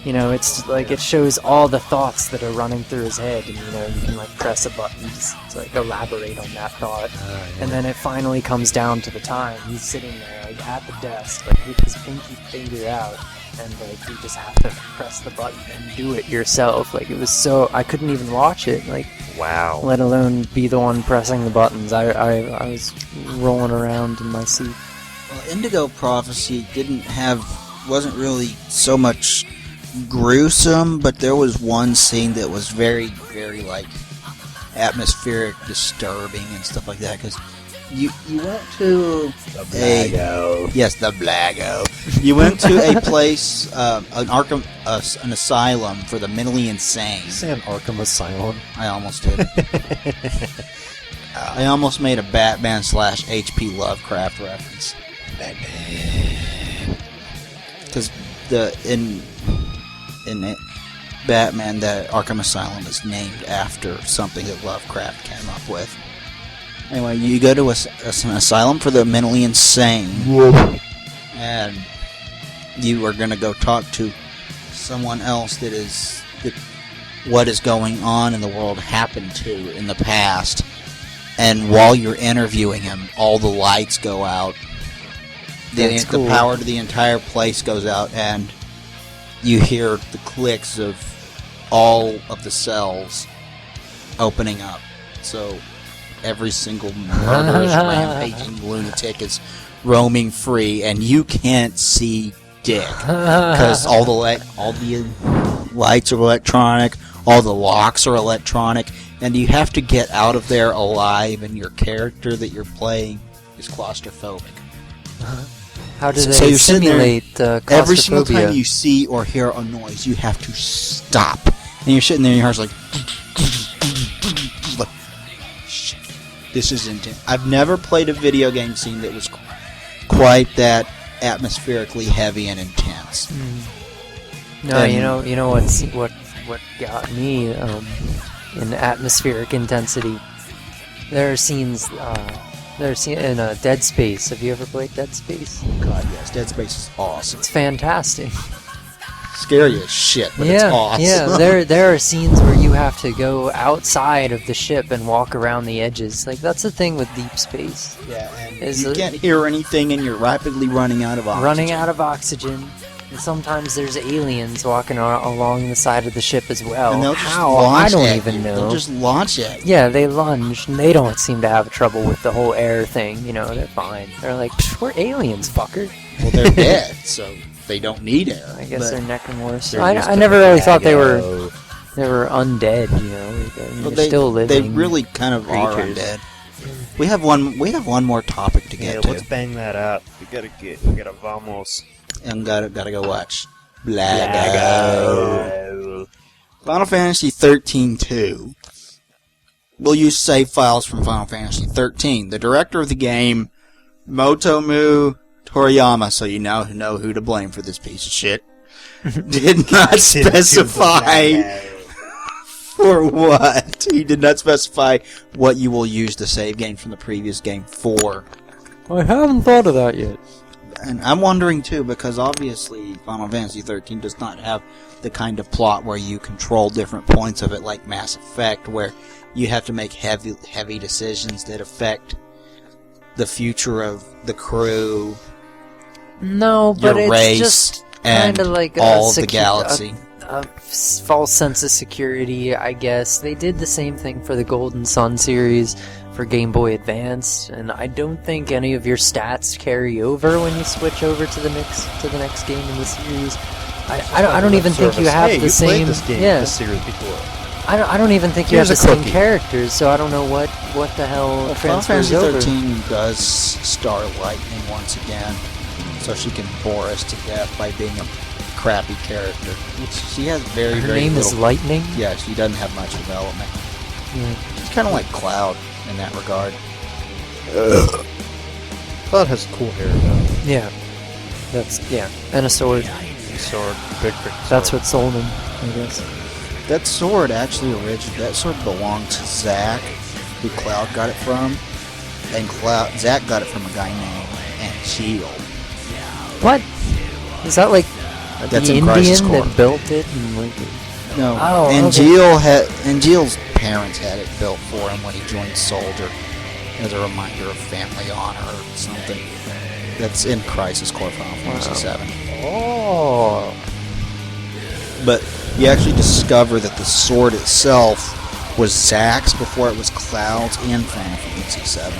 you know, it's like it shows all the thoughts that are running through his head, and, you know, you can, like, press a button to like elaborate on that thought. Yeah. And then it finally comes down to the time. He's sitting there, like, at the desk, like, with his pinky finger out, and, like, you just have to press the button and do it yourself. Like, it was so, I couldn't even watch it, like, Wow. let alone be the one pressing the buttons. I was rolling around in my seat. Well, Indigo Prophecy wasn't really so much gruesome, but there was one scene that was very, very, like, atmospheric, disturbing, and stuff like that, because you went to The Blagole. Yes, the Blagole. You went to a place, an asylum for the mentally insane. Say an Arkham Asylum. I almost did. I almost made a Batman / H.P. Lovecraft reference. Because Batman that Arkham Asylum is named after something that Lovecraft came up with. Anyway, you go to an asylum for the mentally insane, and you are going to go talk to someone else that what is going on in the world happened to in the past. And while you're interviewing him, all the lights go out. That's cool. The power to the entire place goes out, and you hear the clicks of all of the cells opening up. So every single murderous, rampaging lunatic is roaming free, and you can't see dick because all the lights are electronic, all the locks are electronic, and you have to get out of there alive. And your character that you're playing is claustrophobic. How do they So you're sitting there, simulate every single claustrophobia? time you see or hear a noise, you have to stop. And you're sitting there and your heart's like, shit, this is intense. I've never played a video game scene that was quite that atmospherically heavy and intense. No, And- you know what got me in atmospheric intensity. There are scenes. In Dead Space. Have you ever played Dead Space? God, yes, Dead Space is awesome. It's fantastic. Scary as shit, but it's awesome. Yeah. There are scenes where you have to go outside of the ship and walk around the edges. Like that's the thing with deep space. Yeah, and Is you it- can't hear anything, and you're rapidly running out of oxygen. Running out of oxygen. And sometimes there's aliens walking along the side of the ship as well. And they'll just How? launch I don't at even you. know. They'll just launch at you. Yeah, they lunge, and they don't seem to have trouble with the whole air thing. You know, they're fine. They're like, we're aliens, fucker. Well, they're dead, so they don't need air. I guess But- they're necromorphs. They're used I to never really thought they were Blagole. undead. You know, they're Well, still living. They really kind of are creatures. undead. We have one more topic to Yeah, get let's to, bang that out. We gotta vamos. and gotta go watch Blagole. Final Fantasy 13-2 will use save files from Final Fantasy 13. The director of the game, Motomu Toriyama, so you now know who to blame for this piece of shit, did not specify for what. He did not specify what you will use the save game from the previous game for. I haven't thought of that yet. And I'm wondering too, because obviously Final Fantasy 13 does not have the kind of plot where you control different points of it like Mass Effect, where you have to make heavy decisions that affect the future of the crew, No, but your it's race, just and kind of like all of the galaxy. a false sense of security, I guess. They did the same thing for the Golden Sun series for Game Boy Advance, and I don't think any of your stats carry over when you switch over to the next game in the series. I don't even think you have hey, the you same. played this game, Yeah, this series before. I don't even think you have Here's the a same cookie. characters, so I don't know what the hell Well, Final transfers Fantasy over. 13 does star Lightning once again, so she can bore us to death by being a crappy character. She has very, Her very name little... is Lightning. Yeah, she doesn't have much development. Yeah. She's kind of like Cloud in that regard. Cloud has cool hair though. Yeah, and a sword. Sword, big That's sword. what sold him, I guess. That sword actually that sword belonged to Zack, who Cloud got it from, and Zack got it from a guy named Angeal. What? Is that like That's the in Crisis Indian Core. that built it? And like, No, Oh, okay. Angeal's parents had it built for him when he joined Soldier, as a reminder of family honor or something. That's in Crisis Core Final Fantasy 7. oh, But you actually discover that the sword itself was Zack's before it was Cloud's in Final Fantasy 7.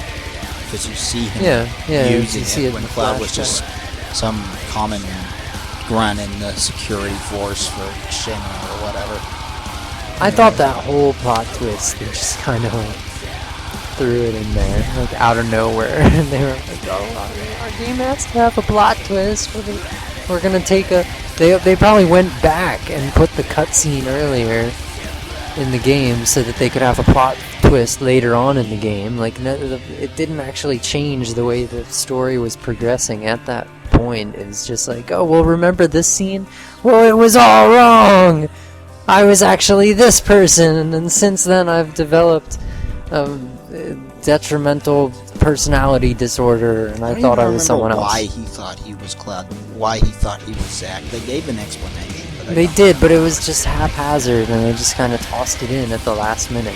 Because you see him yeah, using you see it it when in the Cloud was flashback. just some common grunt in the security force for Shinra or whatever. I thought that whole plot twist, they just kind of like threw it in there, like out of nowhere, and they were like, "Oh, our game has to have a plot twist. We're gonna take a." They probably went back and put the cutscene earlier in the game so that they could have a plot twist later on in the game. Like it didn't actually change the way the story was progressing at that point. It was just like, oh well, remember this scene? Well, it was all wrong. I was actually this person, and since then I've developed detrimental personality disorder, and I thought I was someone else. Why he thought he was Cloud? Why he thought he was Zack? They gave an explanation. But They did, but it was just haphazard, and they just kind of tossed it in at the last minute.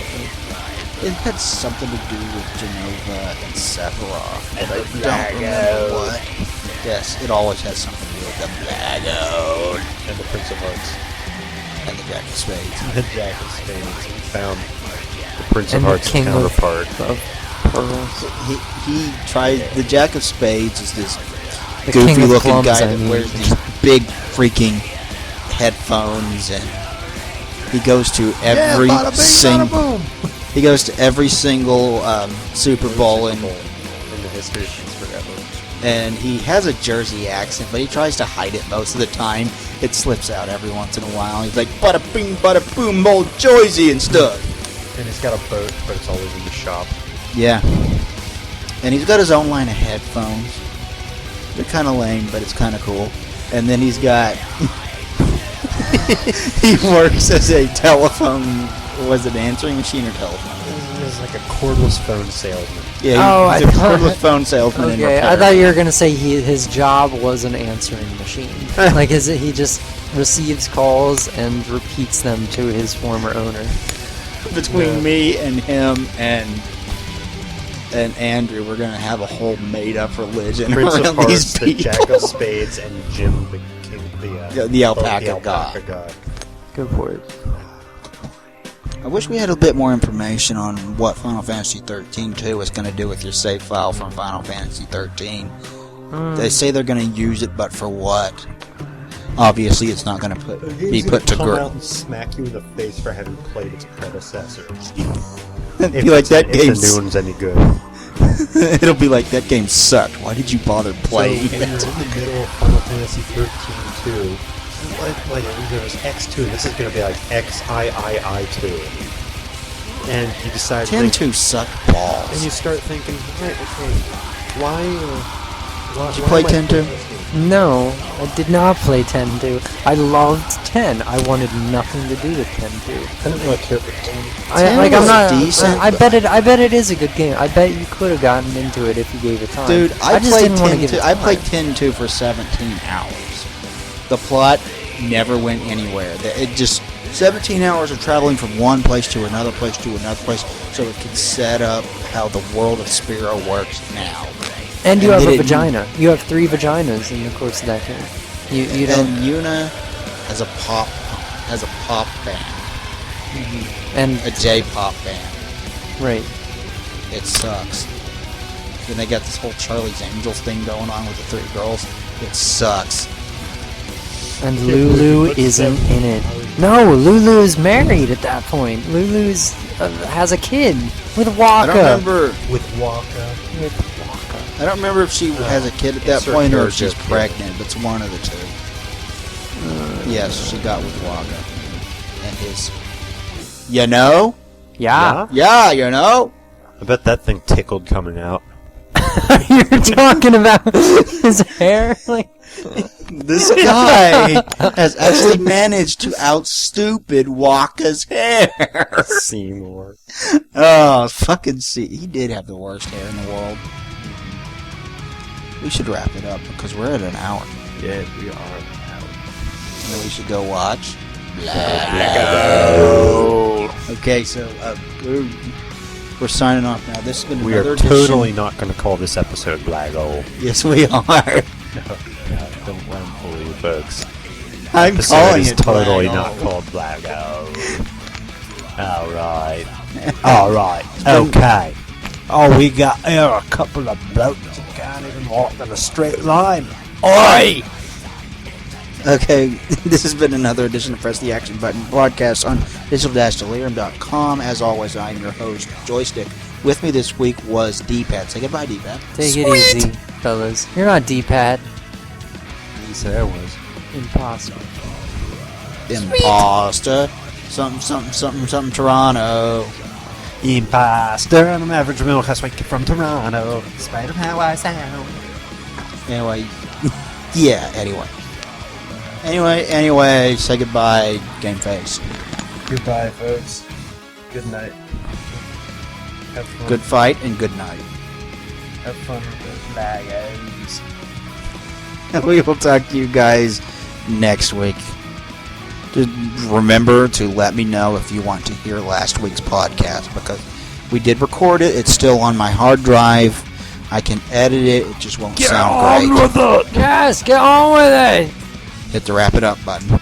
It had something to do with Genova and Sephiroth. And but the I don't remember Blagole. what. Yes, it always has something to do with the Blagole And the Prince of Hearts. and the Jack of Spades. The Jack of Spades. We found the Prince And of the Hearts King of- counterpart. Of pearls. He tried. The Jack of Spades is this The King of goofy-looking Plums, guy I that mean. wears these big freaking headphones, and he goes to every single. He goes to every single Super Bowl, in the history of forever. and he has a Jersey accent, but he tries to hide it most of the time. It slips out every once in a while. He's like, bada bing, bada boom, old Jersey and stuff. And he's got a boat, but it's always in the shop. Yeah. And he's got his own line of headphones. They're kind of lame, but it's kind of cool. And then he's got... he works as a telephone... Was it answering machine or telephone? He's like a cordless phone salesman. Yeah, Oh, he's I a thought- cordless phone salesman in Okay, repair. I thought you were gonna say his job was an answering machine. Like, he just receives calls and repeats them to his former owner. Between me and him and Andrew, we're gonna have a whole made-up religion Prince of around Hearts, these the people. Jack of Spades, and Jim the King, The alpaca the god. god. Go for it. I wish we had a bit more information on what Final Fantasy 13 2 is going to do with your save file from Final Fantasy 13. They say they're going to use it, but for what? Obviously, it's not going to be put to come out grip. and smack you in the face for having played its predecessor. Be like, that if the game. new one's any good. It'll be like, that game sucked. Why did you bother playing So, when you're it? in the middle of Final Fantasy 13 2, like there's X2, and this is going to be like XIII2. And you decide... 10 like, 2 sucked and balls. you start thinking, right, okay, why... Did you play 10 2? No, I did not play 10-2. I loved 10. I wanted nothing to do with 10-2. I don't really care for 10. 10 I'm was not. decent, I bet it is a good game. I bet you could have gotten into it if you gave it time. Dude, I just played didn't want to 10 give 2. it I time. played 10 2 for 17 hours. The plot never went anywhere. It just 17 hours of traveling from one place to another place to another place, so it can set up how the world of Spyro works now. And you and have they a didn't- vagina. You have 3 vaginas in the course of that game. You don't. And Yuna has a pop band, And a J-pop band. right. It sucks. Then they got this whole Charlie's Angels thing going on with the 3 girls. It sucks. And Lulu isn't in it. No, Lulu is married at that point. Lulu's has a kid with Waka. I don't remember. With Waka. With Waka. I don't remember if she has a kid at that It's her point or if character she's kid. pregnant, but it's one of the two. Yes, she got with Waka. And his... You know? Yeah. Yeah, you know? I bet that thing tickled coming out. You're talking about his hair? Like, This guy has actually managed to outstupid Waka's hair. Seymour. Oh, fucking see. He did have the worst hair in the world. We should wrap it up because we're at an hour. Yeah, we are. And then we should go watch. Blagole. Okay, so we're signing off now. This has been We another are edition. totally not going to call this episode Blagole. Yes, we are. Don't let them fool you, folks. I'm Episode calling is it totally Blagole. not called Blagole. Alright. Alright. Okay. Oh, we got here a couple of blokes who can't even walk in a straight line. Oi! Okay, this has been another edition of Press the Action Button broadcast on digital-delirium.com. As always, I am your host, Joystick. With me this week was D-Pad. Say goodbye, D-Pad. take it easy, fellas. You're not D-pad. He said I was. Impossible. Imposter. Something, Toronto. Imposter, and I'm average middle class white kid from Toronto. In spite of how I sound. Anyway, yeah, anyway, say goodbye, Game Face. Goodbye, folks. Good night. Have fun. Good fight and good night. Have fun with those Blagos. We will talk to you guys next week. Just remember to let me know if you want to hear last week's podcast, because we did record it. It's still on my hard drive. I can edit it. It just won't sound great. Yes, get on with it. Hit the wrap it up button.